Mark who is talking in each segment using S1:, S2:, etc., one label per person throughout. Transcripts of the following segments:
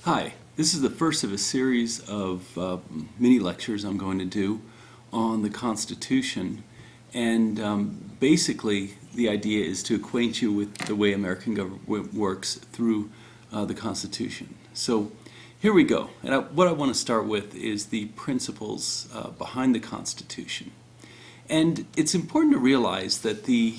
S1: Hi, this is the first of a series of mini lectures I'm going to do on the Constitution, and basically the idea is to acquaint you with the way American government works through the Constitution. So here we go, and what I want to start with is the principles behind the Constitution. And it's important to realize that the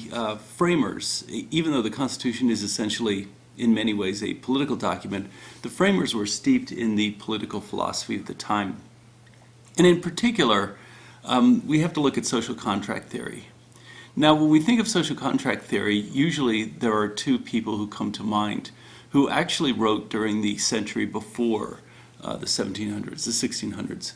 S1: framers, even though the Constitution is essentially in many ways a political document, the framers were steeped in the political philosophy of the time. And in particular, we have to look at social contract theory. Now, when we think of social contract theory, usually there are two people who come to mind who actually wrote during the century before the 1700s, the 1600s.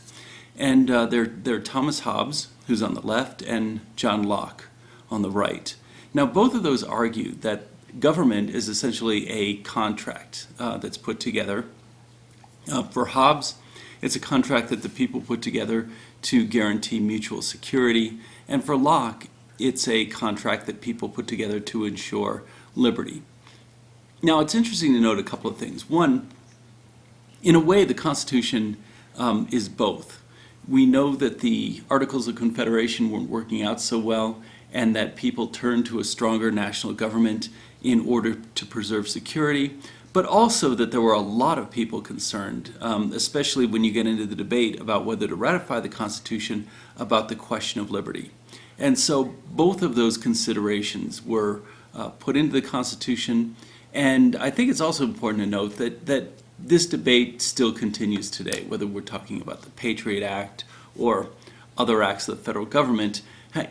S1: And they're Thomas Hobbes, who's on the left, and John Locke on the right. Now, both of those argue that government is essentially a contract that's put together. For Hobbes, it's a contract that the people put together to guarantee mutual security. And for Locke, it's a contract that people put together to ensure liberty. Now, it's interesting to note a couple of things. One, in a way, the Constitution is both. We know that the Articles of Confederation weren't working out so well, and that people turned to a stronger national government in order to preserve security, but also that there were a lot of people concerned, especially when you get into the debate about whether to ratify the Constitution, about the question of liberty. And so both of those considerations were put into the Constitution, and I think it's also important to note that this debate still continues today, whether we're talking about the Patriot Act or other acts of the federal government.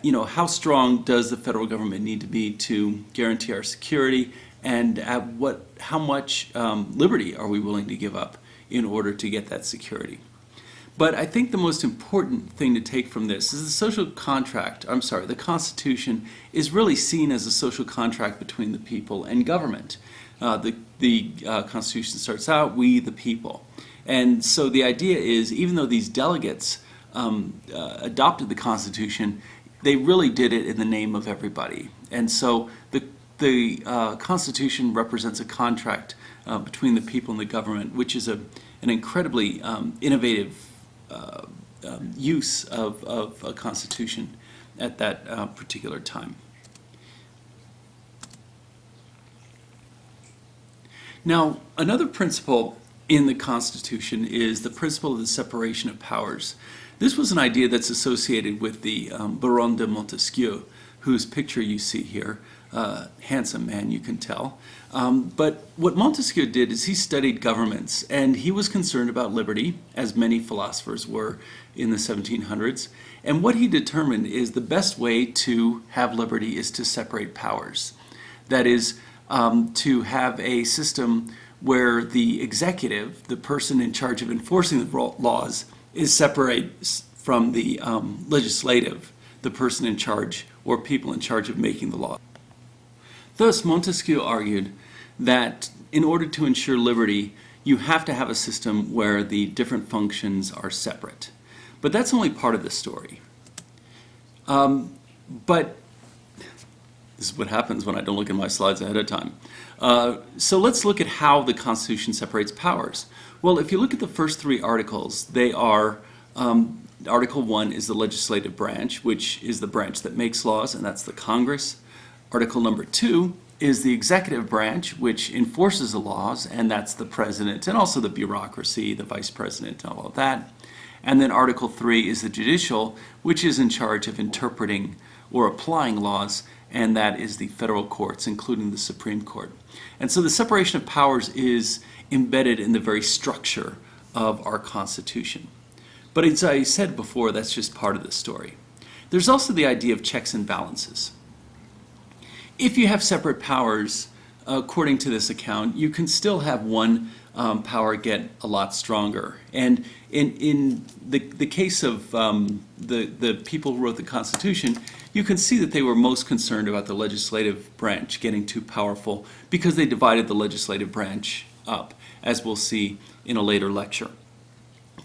S1: You know, how strong does the federal government need to be to guarantee our security, and how much liberty are we willing to give up in order to get that security? But I think the most important thing to take from this is the Constitution is really seen as a social contract between the people and government. The Constitution starts out, we the people. And so the idea is, even though these delegates adopted the Constitution, they really did it in the name of everybody. And so the Constitution represents a contract between the people and the government, which is an incredibly innovative use of a Constitution at that particular time. Now, another principle in the Constitution is the principle of the separation of powers. This was an idea that's associated with the Baron de Montesquieu, whose picture you see here. Handsome man, you can tell. But what Montesquieu did is he studied governments, and he was concerned about liberty, as many philosophers were in the 1700s. And what he determined is the best way to have liberty is to separate powers. That is, to have a system where the executive, the person in charge of enforcing the laws, is separate from the legislative, the person in charge or people in charge of making the law. Thus, Montesquieu argued that in order to ensure liberty, you have to have a system where the different functions are separate. But that's only part of the story. But this is what happens when I don't look at my slides ahead of time. So let's look at how the Constitution separates powers. Well, if you look at the first three articles, they are, Article 1 is the legislative branch, which is the branch that makes laws, and that's the Congress. Article number 2 is the executive branch, which enforces the laws, and that's the president, and also the bureaucracy, the vice president, and all of that. And then Article 3 is the judicial, which is in charge of interpreting or applying laws, and that is the federal courts, including the Supreme Court. And so the separation of powers is embedded in the very structure of our Constitution. But as I said before, that's just part of the story. There's also the idea of checks and balances. If you have separate powers, according to this account, you can still have one power get a lot stronger. And in the case of the people who wrote the Constitution, you can see that they were most concerned about the legislative branch getting too powerful because they divided the legislative branch up, as we'll see in a later lecture.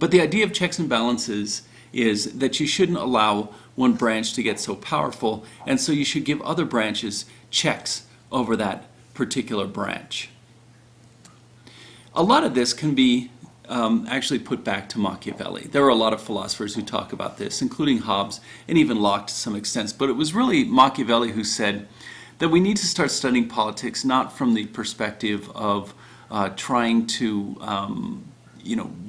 S1: But the idea of checks and balances is that you shouldn't allow one branch to get so powerful, and so you should give other branches checks over that particular branch. a lot of this can be actually put back to Machiavelli. There are a lot of philosophers who talk about this, including Hobbes and even Locke to some extent. But it was really Machiavelli who said that we need to start studying politics not from the perspective of trying to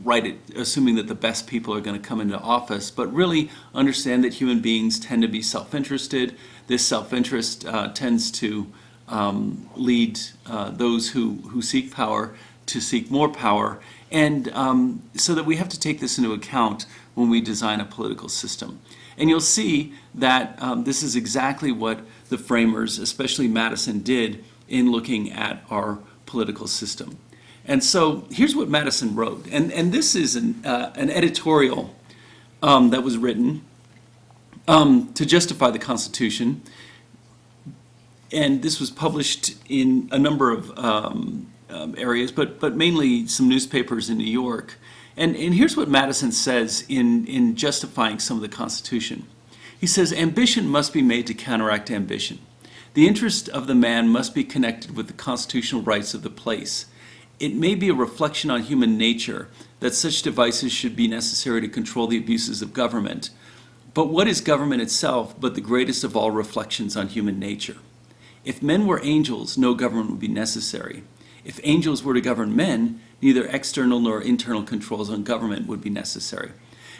S1: write it, assuming that the best people are going to come into office, but really understand that human beings tend to be self-interested. This self-interest tends to lead those who seek power to seek more power, and so that we have to take this into account when we design a political system. And you'll see that this is exactly what the framers, especially Madison, did in looking at our political system. And so here's what Madison wrote, and this is an editorial that was written to justify the Constitution, and this was published in a number of areas, but mainly some newspapers in New York. And here's what Madison says in justifying some of the Constitution. He says, ambition must be made to counteract ambition. The interest of the man must be connected with the constitutional rights of the place. It may be a reflection on human nature that such devices should be necessary to control the abuses of government. But what is government itself but the greatest of all reflections on human nature? If men were angels, no government would be necessary. If angels were to govern men, neither external nor internal controls on government would be necessary.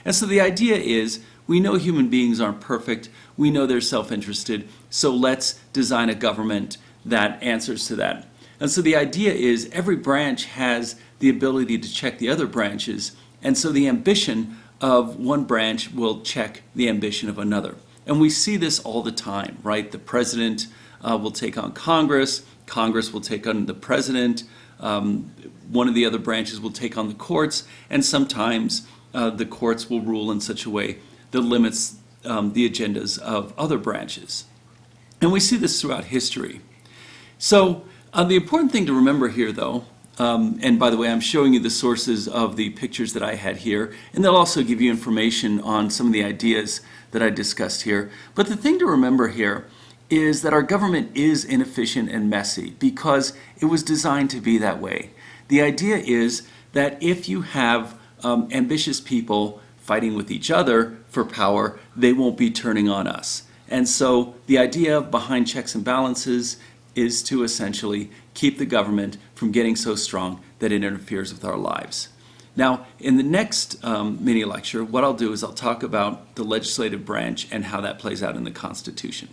S1: And so the idea is, we know human beings aren't perfect, we know they're self-interested, so let's design a government that answers to that. And so the idea is every branch has the ability to check the other branches, and so the ambition of one branch will check the ambition of another. And we see this all the time, right? The president will take on Congress, Congress will take on the president, one of the other branches will take on the courts, and sometimes the courts will rule in such a way that limits the agendas of other branches. And we see this throughout history. So the important thing to remember here, though, and by the way, I'm showing you the sources of the pictures that I had here, and they'll also give you information on some of the ideas that I discussed here. But the thing to remember here is that our government is inefficient and messy because it was designed to be that way. The idea is that if you have ambitious people fighting with each other for power, they won't be turning on us. And so the idea behind checks and balances is to essentially keep the government from getting so strong that it interferes with our lives. Now, in the next mini lecture, what I'll do is I'll talk about the legislative branch and how that plays out in the Constitution.